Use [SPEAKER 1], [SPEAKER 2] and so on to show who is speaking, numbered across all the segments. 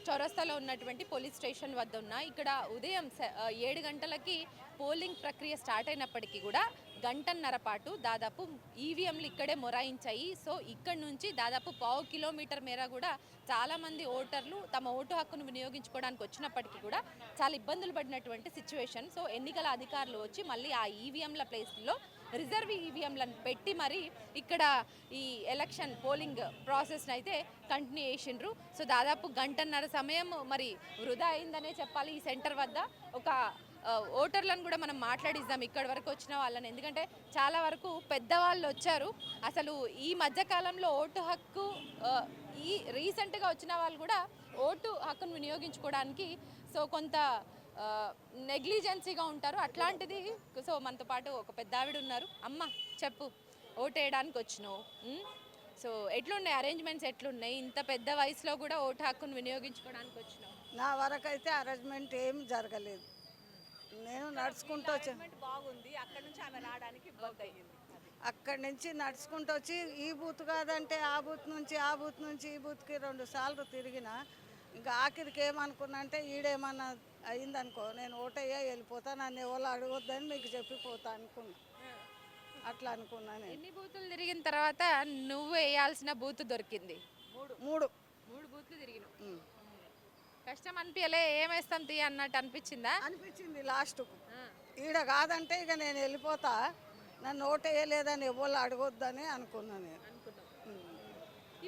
[SPEAKER 1] చౌరస్తాలో ఉన్నటువంటి police station వద్ద ఉన్నా. ఇక్కడ ఉదయం 7 గంటలకి పోలింగ్ ప్రక్రియ స్టార్ట్ అయినప్పటికీ కూడా గంటన్నర పాటు దాదాపు ఈవీఎంలు ఇక్కడే మొరాయించాయి. సో ఇక్కడ నుంచి దాదాపు పావు కిలోమీటర్ మేర కూడా చాలామంది ఓటర్లు తమ ఓటు హక్కును వినియోగించుకోవడానికి వచ్చినప్పటికీ కూడా చాలా ఇబ్బందులు పడినటువంటి సిచ్యువేషన్. సో ఎన్నికల అధికారులు వచ్చి మళ్ళీ ఆ ఈవీఎంల ప్లేస్లో రిజర్వ్ ఈవీఎంలను పెట్టి మరి ఇక్కడ ఈ ఎలక్షన్ పోలింగ్ ప్రాసెస్ని అయితే కంటిన్యూ చేసిండ్రు. సో దాదాపు గంటన్నర సమయం మరి వృధా అయిందనే చెప్పాలి. ఈ సెంటర్ వద్ద ఒక ఓటర్లను కూడా మనం మాట్లాడిద్దాం ఇక్కడి వరకు వచ్చిన వాళ్ళని. ఎందుకంటే చాలా వరకు పెద్దవాళ్ళు వచ్చారు. అసలు ఈ మధ్యకాలంలో ఓటు హక్కు ఈ రీసెంట్గా వచ్చిన వాళ్ళు కూడా ఓటు హక్కును వినియోగించుకోవడానికి సో కొంత నెగ్లిజెన్సీగా ఉంటారు. అట్లాంటిది సో మనతో పాటు ఒక పెద్ద ఆవిడ ఉన్నారు. అమ్మ చెప్పు, ఓటు వేయడానికి వచ్చినావు. సో ఎట్లున్నాయి అరేంజ్మెంట్స్, ఎట్లున్నాయి? ఇంత పెద్ద వయసులో కూడా ఓటు హక్కును వినియోగించుకోవడానికి వచ్చినావు.
[SPEAKER 2] నా వరకు అయితే అరేంజ్మెంట్ ఏం జరగలేదు. నేను నడుచుకుంటూ వచ్చాను.
[SPEAKER 3] బాగుంది. అక్కడ నుంచి ఆమె రావడానికి ఇబ్బంది అయ్యింది.
[SPEAKER 2] అక్కడి నుంచి నడుచుకుంటూ వచ్చి ఈ బూత్ కాదంటే ఆ బూత్ నుంచి ఈ బూత్కి 2 సార్లు తిరిగిన. ఇంకా ఆఖరికి ఏమనుకున్నా అంటే ఈడేమన్నా అయిందనుకో నేను ఓటయ్యా వెళ్ళిపోతా, నన్ను ఎవరు అడగొద్దని మీకు చెప్పిపోతా అనుకున్నా. అట్లా అనుకున్నా నేను.
[SPEAKER 1] ఎన్ని బూతులు తిరిగిన తర్వాత నువ్వు వేయాల్సిన బూత్ దొరికింది?
[SPEAKER 2] మూడు
[SPEAKER 1] బూత్లు తిరిగినావు. కష్టం అనిపించలే? ఏమేస్తాం తీ అన్నట్టు అనిపించిందా?
[SPEAKER 2] అనిపించింది లాస్ట్కు. ఈడ కాదంటే ఇక నేను వెళ్ళిపోతా, నన్ను ఓటేయలేదని ఎవరు అడగొద్దని అనుకున్నాను నేను.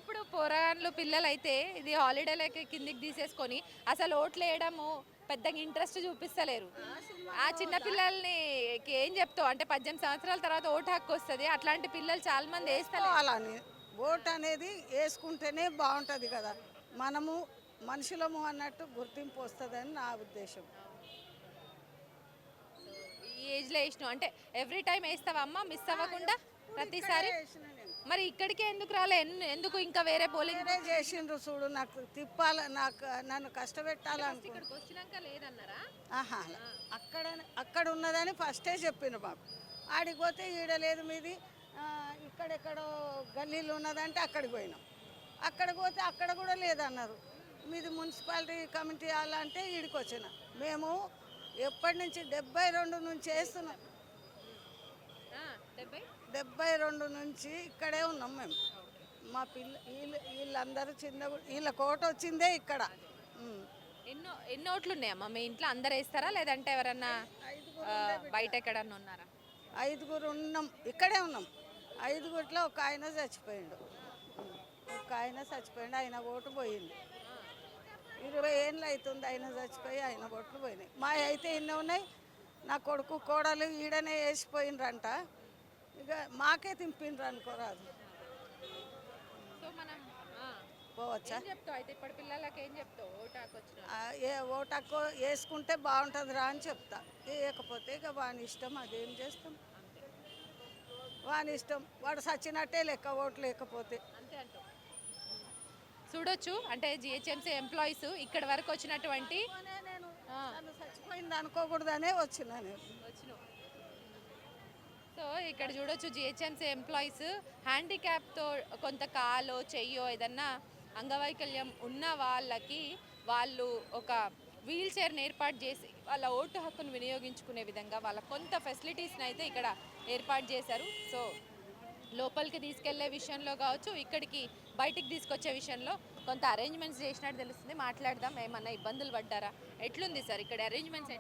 [SPEAKER 1] ఇప్పుడు పోరాన్లు పిల్లలు అయితే ఇది హాలిడేలకి కిందికి తీసేసుకొని అసలు ఓట్లు వేయడము పెద్దగా ఇంట్రెస్ట్ చూపిస్తలేరు. ఆ చిన్న పిల్లల్ని ఏం చెప్తావు? అంటే 18 సంవత్సరాల తర్వాత ఓటు హక్కు వస్తుంది, అట్లాంటి పిల్లలు చాలా మంది వేస్తారు.
[SPEAKER 2] అలానే ఓటు అనేది వేసుకుంటేనే బాగుంటుంది కదా, మనము మనుషులము అన్నట్టు గుర్తింపు వస్తుందని నా ఉద్దేశం.
[SPEAKER 1] ఈ ఏజ్లో వేసినావు అంటే ఎవ్రీ టైం వేస్తావా అమ్మ, మిస్ అవ్వకుండా ప్రతిసారి? మరి ఇక్కడికే ఎందుకు రాలే? ఎందుకు ఇంకా వేరే పోలింగ్
[SPEAKER 2] చేసిండ్రు చూడు, నాకు తిప్పాల, నన్ను కష్టపెట్టాలని.
[SPEAKER 1] ఇక్కడికి వచ్చినాక లేదన్నారా?
[SPEAKER 2] ఆహా, అక్కడ ఉన్నదని ఫస్టే చెప్పిండ్రు మాకు. ఆడికి పోతే ఈడ లేదు మీది, ఇక్కడెక్కడో గల్లీలు ఉన్నదంటే అక్కడికి పోయినాం. అక్కడికి పోతే అక్కడ కూడా లేదన్నారు. మీది మున్సిపాలిటీ కమిటీ అంటే ఈడికి వచ్చిన. మేము ఎప్పటి నుంచి 72 నుంచి వేస్తున్నాం. 72 నుంచి ఇక్కడే ఉన్నాం మేము. మా వీళ్ళందరూ వీళ్ళ కోట వచ్చిందే ఇక్కడ.
[SPEAKER 1] ఎన్ని ఓట్లు ఉన్నాయమ్మా మీ ఇంట్లో? అందరు వేస్తారా లేదంటే ఎవరన్నా బయట ఎక్కడన్నా ఉన్నారా?
[SPEAKER 2] 5గురు ఉన్నాం, ఇక్కడే ఉన్నాం. 5గురిలో ఒక ఆయన చచ్చిపోయిండు. ఆయన ఓటు పోయింది. 20 ఏళ్ళు అవుతుంది ఆయన చచ్చిపోయి, ఆయన ఓట్లు పోయినాయి. మా అయితే ఇన్ని ఉన్నాయి. నా కొడుకు కోడలు ఈడనే వేసిపోయినరంట. ఇక మాకే తింపిండ్రు అనుకోరాదు. పోవచ్చా? ఓటు హక్కు వేసుకుంటే బాగుంటుందిరా అని చెప్తా. వేయకపోతే ఇక వాని ఇష్టం, అదేం చేస్తాం. వాని ఇష్టం, వాడు సచ్చినట్టే లెక్క ఓట్లు లేకపోతే.
[SPEAKER 1] చూడొచ్చు అంటే జిహెచ్ఎంసీ ఎంప్లాయీస్ ఇక్కడ వరకు వచ్చినటువంటి
[SPEAKER 2] చచ్చిపోయింది అనుకోకూడదనే వచ్చినా నేను.
[SPEAKER 1] సో ఇక్కడ చూడొచ్చు జిహెచ్ఎంసీ ఎంప్లాయీస్ హ్యాండిక్యాప్తో కొంత కాలో చెయ్యో ఏదన్నా అంగవైకల్యం ఉన్న వాళ్ళకి వాళ్ళు ఒక వీల్ చైర్ని ఏర్పాటు చేసి వాళ్ళ ఓటు హక్కును వినియోగించుకునే విధంగా వాళ్ళ కొంత ఫెసిలిటీస్ని అయితే ఇక్కడ ఏర్పాటు చేశారు. సో లోపలికి తీసుకెళ్లే విషయంలో కావచ్చు, ఇక్కడికి బయటికి తీసుకొచ్చే విషయంలో కొంత అరేంజ్మెంట్స్ చేసినట్టు తెలుస్తుంది. మాట్లాడదాం, ఏమన్నా ఇబ్బందులు పడ్డారా? ఎట్లుంది సార్ ఇక్కడ అరేంజ్మెంట్స్?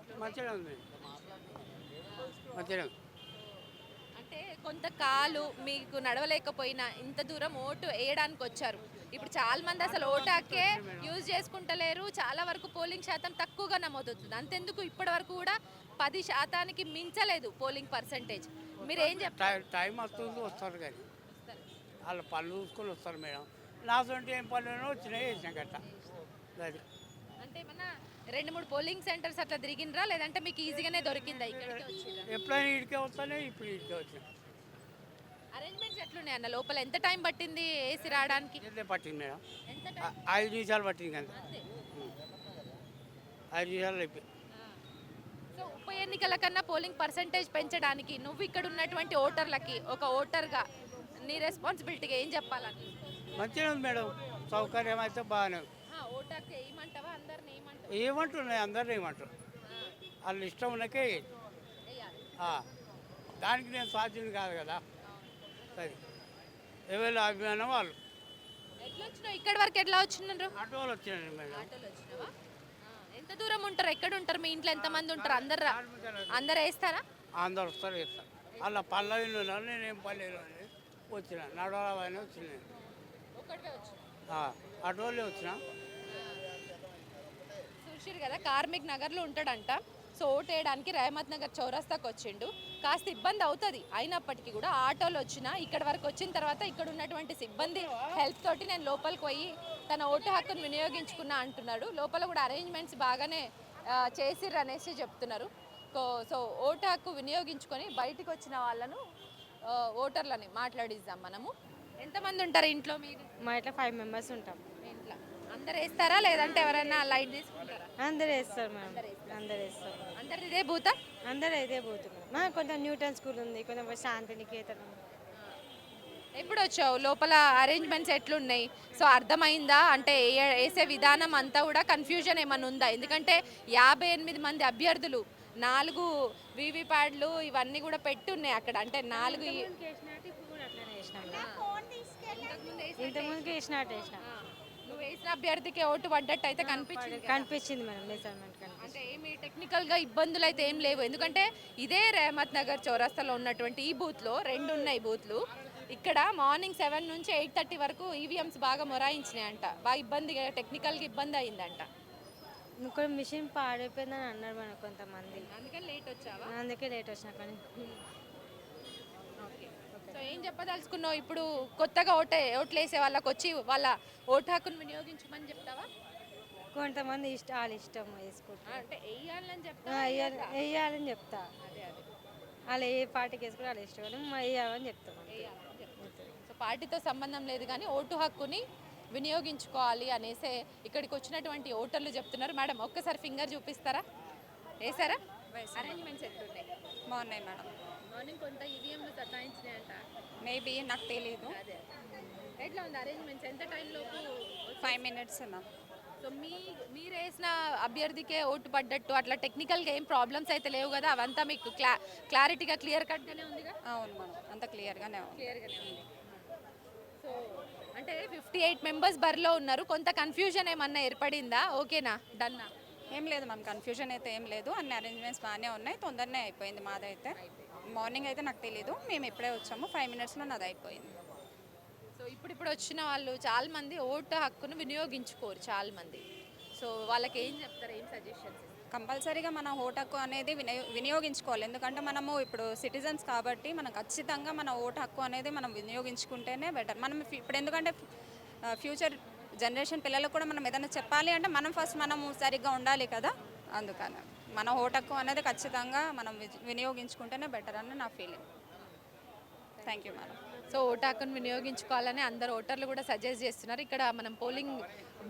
[SPEAKER 1] అంటే కొంత కాలు మీకు నడవలేకపోయినా ఇంత దూరం ఓటు వేయడానికి వచ్చారు. ఇప్పుడు చాలా మంది అసలు ఓటు హక్కే యూజ్ చేసుకుంటలేరు. చాలా వరకు పోలింగ్ శాతం తక్కువగా నమోదవుతుంది. అంతెందుకు ఇప్పటి వరకు కూడా 10% మించలేదు పోలింగ్ పర్సంటేజ్. మీరు ఏం చెప్తారు?
[SPEAKER 4] టైం వస్తుంది, వస్తారు కానీ వాళ్ళ పనులు చూసుకొని వస్తారు మేడం. నాసంటే ఏం పనులు వచ్చినాయి వేసినాం గట్ట. అది
[SPEAKER 1] అంటే ఏమన్నా 2-3 పోలింగ్ సెంటర్స్ అట్లా తిరిగినరా లేదంటే మీకు ఈజీగానే దొరికిందా?
[SPEAKER 4] ఎప్పుడైనా ఇడికే వస్తానే, ఇప్పుడు ఇడికే వచ్చినాయి.
[SPEAKER 1] అరేంజ్మెంట్స్ ఎట్లున్నాయి అన్న? లోపల ఎంత టైం పట్టింది ఏసీ రావడానికి?
[SPEAKER 4] పట్టింది మేడం, 5 నిమిషాలు పట్టింది కదా. 5 నిమిషాలు అయిపోయింది.
[SPEAKER 1] సో ఉప ఎన్నికల కన్నా పోలింగ్ పర్సంటేజ్ పెంచడానికి నువ్వు ఇక్కడ ఉన్నటువంటి ఓటర్లకి ఒక ఓటర్గా నీ రెస్పాన్సిబిలిటీగా ఏం చెప్పాలని?
[SPEAKER 4] మంచిగా ఉంది మేడం, సౌకర్యం అయితే బాగానే ఉంది.
[SPEAKER 1] ఓటాకు వేయమంటావా అందరిని వేయమంటావా
[SPEAKER 4] ఏమంటున్నాయి అందరినీ ఏమంటారు వాళ్ళు ఇష్టం ఉన్నకే
[SPEAKER 1] వేయాలి
[SPEAKER 4] దానికి నేను సాధ్యం కాదు కదా సరే ఎవరి అభిమానం వాళ్ళు
[SPEAKER 1] ఎట్లా వచ్చినావు ఇక్కడి వరకు ఎట్లా వచ్చినారు
[SPEAKER 4] ఆటో వాళ్ళు వచ్చినాయి మేడం
[SPEAKER 1] ఆటోలో వచ్చినావా ఎంత దూరం ఉంటారు ఎక్కడ ఉంటారు మీ ఇంట్లో ఎంతమంది ఉంటారు అందరు వేస్తారా
[SPEAKER 4] అందరు వస్తారు ఇస్తారు వాళ్ళ పల్లవిలో నేనేం పల్లెలో వచ్చిన నడవని వచ్చినాయి
[SPEAKER 1] ఒక్కడివే వచ్చిన
[SPEAKER 4] ఆటోలే వచ్చిన
[SPEAKER 1] చూసిరు కదా కార్మిక్ నగర్లో ఉంటాడంట సో ఓటు వేయడానికి రేమత్ నగర్ చౌరస్తాకు వచ్చిండు కాస్త ఇబ్బంది అవుతుంది అయినప్పటికీ కూడా ఆటోలో వచ్చిన ఇక్కడ వరకు వచ్చిన తర్వాత ఇక్కడ ఉన్నటువంటి సిబ్బంది హెల్ప్ తోటి నేను లోపలికి పోయి తన ఓటు హక్కును వినియోగించుకున్నా అంటున్నాడు లోపల కూడా అరేంజ్మెంట్స్ బాగానే చేసిర్రు అనేసి చెప్తున్నారు సో ఓటు హక్కు వినియోగించుకొని బయటికి వచ్చిన వాళ్ళను ఓటర్లని మాట్లాడిద్దాం మనము ఎంతమంది ఉంటారు ఇంట్లో మీరు
[SPEAKER 5] మా ఇట్లా 5 మెంబర్స్ ఉంటాం
[SPEAKER 1] ఇంట్లో అందరు వేస్తారా లేదంటే ఎవరైనా లైట్ తీసుకుంటారా
[SPEAKER 5] అందరు వేస్తారు మేడం అందరు వేస్తారు
[SPEAKER 1] అందరు ఇదే బూతా
[SPEAKER 5] అందరు ఇదే పోతున్నారు కొంచెం న్యూటన్ స్కూల్ ఉంది కొంచెం శాంతి నికేతనం
[SPEAKER 1] ఎప్పుడు వచ్చావు లోపల అరేంజ్మెంట్స్ ఎట్లున్నాయి సో అర్థమైందా అంటే వేసే విధానం అంతా కూడా కన్ఫ్యూజన్ ఏమైనా ఉందా ఎందుకంటే 58 మంది అభ్యర్థులు 4 వీవీప్యాడ్లు ఇవన్నీ కూడా పెట్టున్నాయి అక్కడ అంటే 4
[SPEAKER 5] ఇప్పుడు కూడా అట్లనే వేసినాం ఇంతకుముందుకి వేసినట్టు వేసినాం
[SPEAKER 1] నువ్వు వేసిన అభ్యర్థికి ఓటు పడ్డట్టు అయితే కనిపించింది
[SPEAKER 5] కనిపించింది మేడం మెజర్మెంట్ కనిపించింది
[SPEAKER 1] అంటే ఏమి టెక్నికల్గా ఇబ్బందులు అయితే ఏం లేవు ఎందుకంటే ఇదే రేమత్ నగర్ చౌరస్తాలో ఉన్నటువంటి ఈ బూత్లో 2 ఉన్నాయి బూత్లు ఇక్కడ మార్నింగ్ 7 నుంచి 8:30 వరకు ఈవీఎంస్ బాగా మొరాయించినాయి అంట బాగా ఇబ్బందిగా టెక్నికల్గా ఇబ్బంది అయిందంట
[SPEAKER 5] ఇంకో మిషన్ పాడైపోయిందని అన్నారు మన కొంతమంది
[SPEAKER 1] అందుకని లేట్ వచ్చావా
[SPEAKER 5] అందుకే లేట్ వచ్చినా కానీ
[SPEAKER 1] సో ఏం చెప్పదలుచుకున్నావు ఇప్పుడు కొత్తగా ఓట్లు వేసే వాళ్ళకి వచ్చి వాళ్ళ ఓటు హక్కును వినియోగించమని చెప్తావా
[SPEAKER 5] కొంతమంది వాళ్ళ ఇష్టం వేసుకుంటారు
[SPEAKER 1] అంటే వేయాలని చెప్తా
[SPEAKER 5] వేయాలని చెప్తా
[SPEAKER 1] అదే అదే
[SPEAKER 5] వాళ్ళు ఏ పార్టీకి వేసుకుంటే వాళ్ళ ఇష్టం వేయాలని చెప్తాం
[SPEAKER 1] వేయాలని చెప్తా సో పార్టీతో సంబంధం లేదు కానీ ఓటు హక్కుని వినియోగించుకోవాలి అనేసే ఇక్కడికి వచ్చినటువంటి ఓటర్లు చెప్తున్నారు మేడం ఒక్కసారి ఫింగర్ చూపిస్తారా వేసారా అరేంజ్మెంట్స్ ఎట్లున్నాయి
[SPEAKER 3] బాగున్నాయి మేడం
[SPEAKER 1] మార్నింగ్ కొంత ఈవీఎంలు సతాయించినాయంట
[SPEAKER 3] మేబీ నాకు తెలీదు
[SPEAKER 1] అదే ఎట్లా ఉంది అరేంజ్మెంట్స్ ఎంత టైంలోపు
[SPEAKER 3] 5 మినిట్స్ మ్యామ్
[SPEAKER 1] సో మీరు వేసిన అభ్యర్థికే ఓటు పడ్డట్టు అట్లా టెక్నికల్గా ఏం ప్రాబ్లమ్స్ అయితే లేవు కదా అవంతా మీకు క్లారిటీగా క్లియర్ కట్గానే ఉందిగా
[SPEAKER 3] అవును మేడం అంత క్లియర్గానే ఉంది
[SPEAKER 1] క్లియర్గానే ఉంది సో అంటే 58 మెంబర్స్ బరిలో ఉన్నారు కొంత కన్ఫ్యూజన్ ఏమన్నా ఏర్పడిందా ఓకేనా డన్నా
[SPEAKER 3] ఏం లేదు మ్యామ్ కన్ఫ్యూజన్ అయితే ఏం లేదు అన్ని అరేంజ్మెంట్స్ బాగానే ఉన్నాయి తొందరనే అయిపోయింది మాదైతే మార్నింగ్ అయితే నాకు తెలీదు మేము ఇప్పుడే వచ్చాము 5 మినిట్స్లో నాది అయిపోయింది
[SPEAKER 1] సో ఇప్పుడు వచ్చిన వాళ్ళు చాలా మంది ఓటు హక్కును వినియోగించుకోరు చాలా మంది సో వాళ్ళకి ఏం చెప్తారు ఏం సజెషన్స్
[SPEAKER 3] కంపల్సరీగా మన ఓటు హక్కు అనేది వినియోగించుకోవాలి ఎందుకంటే మనము ఇప్పుడు సిటిజన్స్ కాబట్టి మనం ఖచ్చితంగా మన ఓటు హక్కు అనేది మనం వినియోగించుకుంటేనే బెటర్ మనం ఇప్పుడు ఎందుకంటే ఫ్యూచర్ జనరేషన్ పిల్లలకు కూడా మనం ఏదైనా చెప్పాలి అంటే మనం ఫస్ట్ మనము సరిగ్గా ఉండాలి కదా అందుకని మన ఓటు హక్కు అనేది ఖచ్చితంగా మనం వినియోగించుకుంటేనే బెటర్ అని నా feeling thank you madam
[SPEAKER 1] so vote హక్కును వినియోగించుకోవాలని అందరు ఓటర్లు కూడా సజెస్ట్ చేస్తున్నారు ఇక్కడ మనం పోలింగ్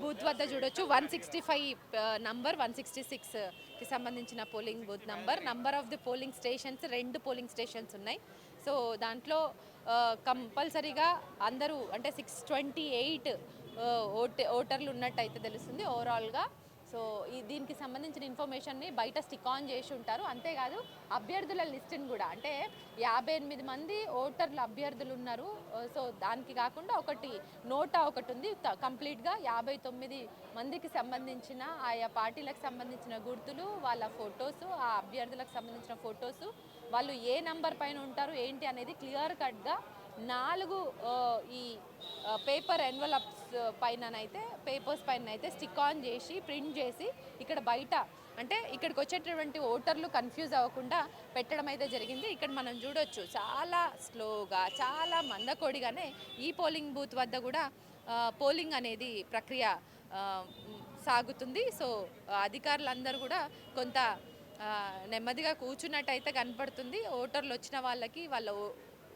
[SPEAKER 1] బూత్ వద్ద చూడొచ్చు 165 నంబర్ 166కి సంబంధించిన polling booth number of the polling stations 2 polling stations ఉన్నాయి సో దాంట్లో కంపల్సరీగా అందరూ అంటే 628 ఓటర్లు ఉన్నట్టయితే తెలుస్తుంది ఓవరాల్గా సో దీనికి సంబంధించిన ఇన్ఫర్మేషన్ని బయట స్టిక్ ఆన్ చేసి ఉంటారు అంతేకాదు అభ్యర్థుల లిస్టుని కూడా అంటే 58 మంది ఓటర్లు అభ్యర్థులు ఉన్నారు సో దానికి కాకుండా ఒకటి నోటా ఒకటి ఉంది కంప్లీట్గా 59 మందికి సంబంధించిన ఆయా పార్టీలకు సంబంధించిన గుర్తులు వాళ్ళ ఫొటోసు ఆ అభ్యర్థులకు సంబంధించిన ఫొటోసు వాళ్ళు ఏ నంబర్ పైన ఉంటారు ఏంటి అనేది క్లియర్ కట్గా 4 ఈ పేపర్ ఎన్వలప్స్ పేపర్స్ పైన అయితే స్టిక్ ఆన్ చేసి ప్రింట్ చేసి ఇక్కడ బయట అంటే ఇక్కడికి వచ్చేటటువంటి ఓటర్లు కన్ఫ్యూజ్ అవ్వకుండా పెట్టడం అయితే జరిగింది ఇక్కడ మనం చూడొచ్చు చాలా స్లోగా చాలా మందకొడిగానే ఈ పోలింగ్ బూత్ వద్ద కూడా పోలింగ్ అనేది ప్రక్రియ సాగుతుంది సో అధికారులందరూ కూడా కొంత నెమ్మదిగా కూర్చున్నట్టయితే కనపడుతుంది ఓటర్లు వచ్చిన వాళ్ళకి వాళ్ళ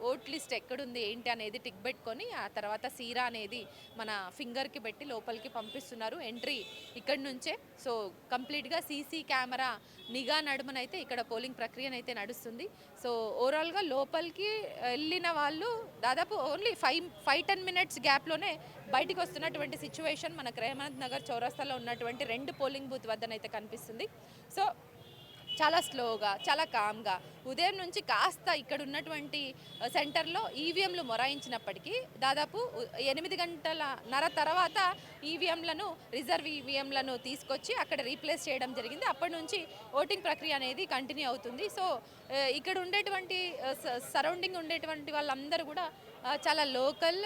[SPEAKER 1] ఓట్ లిస్ట్ ఎక్కడుంది ఏంటి అనేది టిక్ పెట్టుకొని ఆ తర్వాత సీరా అనేది మన ఫింగర్కి పెట్టి లోపలికి పంపిస్తున్నారు ఎంట్రీ ఇక్కడి నుంచే. సో కంప్లీట్గా సీసీ కెమెరా నిఘా నడుమనైతే ఇక్కడ పోలింగ్ ప్రక్రియనైతే నడుస్తుంది. సో ఓవరాల్గా లోపలికి వెళ్ళిన వాళ్ళు దాదాపు ఓన్లీ 5-10 మినిట్స్ గ్యాప్లోనే బయటికి వస్తున్నటువంటి సిచ్యువేషన్ మనకు రేవంత్ నగర్ చౌరస్తాలో ఉన్నటువంటి 2 పోలింగ్ బూత్ వద్దనైతే కనిపిస్తుంది. సో చాలా స్లోగా చాలా కామ్గా ఉదయం నుంచి కాస్త ఇక్కడ ఉన్నటువంటి సెంటర్లో ఈవీఎంలు మొరాయించినప్పటికీ దాదాపు 8 గంటలన్నర తర్వాత ఈవీఎంలను రిజర్వ్ ఈవీఎంలను తీసుకొచ్చి అక్కడ రీప్లేస్ చేయడం జరిగింది. అప్పటి నుంచి ఓటింగ్ ప్రక్రియ అనేది కంటిన్యూ అవుతుంది. సో ఇక్కడ ఉండేటువంటి సరౌండింగ్ ఉండేటువంటి వాళ్ళందరూ కూడా చాలా లోకల్,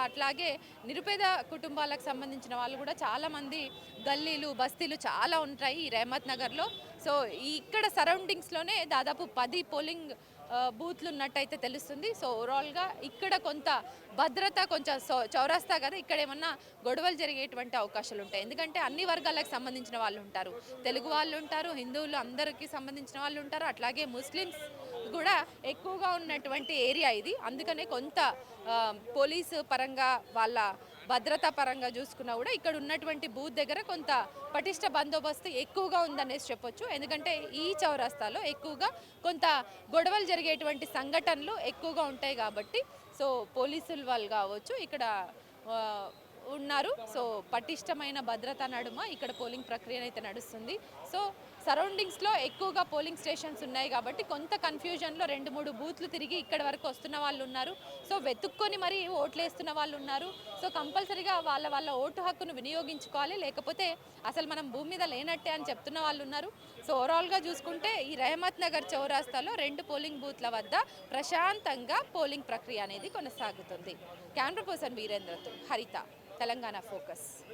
[SPEAKER 1] అట్లాగే నిరుపేద కుటుంబాలకు సంబంధించిన వాళ్ళు కూడా చాలామంది గల్లీలు బస్తీలు చాలా ఉంటాయి ఈ రేవంత్ నగర్లో. సో ఇక్కడ సరౌండింగ్స్లోనే దాదాపు 10 పోలింగ్ బూత్లు ఉన్నట్టయితే తెలుస్తుంది. సో ఓవరాల్గా ఇక్కడ కొంత భద్రత కొంచెం చౌరస్తా కదా, ఇక్కడ ఏమన్నా గొడవలు జరిగేటువంటి అవకాశాలు ఉంటాయి. ఎందుకంటే అన్ని వర్గాలకు సంబంధించిన వాళ్ళు ఉంటారు, తెలుగు వాళ్ళు ఉంటారు, హిందువులు అందరికీ సంబంధించిన వాళ్ళు ఉంటారు, అట్లాగే ముస్లిమ్స్ కూడా ఎక్కువగా ఉన్నటువంటి ఏరియా ఇది. అందుకనే కొంత పోలీసు పరంగా వాళ్ళ భద్రతా పరంగా చూసుకున్నా కూడా ఇక్కడ ఉన్నటువంటి బూత్ దగ్గర కొంత పటిష్ట బందోబస్తు ఎక్కువగా ఉందనేసి చెప్పొచ్చు. ఎందుకంటే ఈ చౌరస్తాలో ఎక్కువగా కొంత గొడవలు జరిగేటువంటి సంఘటనలు ఎక్కువగా ఉంటాయి కాబట్టి సో పోలీసులు వాళ్ళు కావచ్చు ఇక్కడ ఉన్నారు. సో పటిష్టమైన భద్రత నడుమ ఇక్కడ పోలింగ్ ప్రక్రియ అయితే నడుస్తుంది. సో సరౌండింగ్స్లో ఎక్కువగా పోలింగ్ స్టేషన్స్ ఉన్నాయి కాబట్టి కొంత కన్ఫ్యూజన్లో 2-3 బూత్లు తిరిగి ఇక్కడ వరకు వస్తున్న వాళ్ళు ఉన్నారు. సో వెతుక్కొని మరి ఓట్లు వేస్తున్న వాళ్ళు ఉన్నారు. సో కంపల్సరీగా వాళ్ళ ఓటు హక్కును వినియోగించుకోవాలి, లేకపోతే అసలు మనం భూమి మీద లేనట్టే అని చెప్తున్న వాళ్ళు ఉన్నారు. సో ఓవరాల్గా చూసుకుంటే ఈ రేవంత్ నగర్ చౌరాస్తాలో 2 పోలింగ్ బూత్ల వద్ద ప్రశాంతంగా పోలింగ్ ప్రక్రియ అనేది కొనసాగుతుంది. కెమెరా పర్సన్ వీరేంద్రతో హరిత, తెలంగాణ ఫోకస్.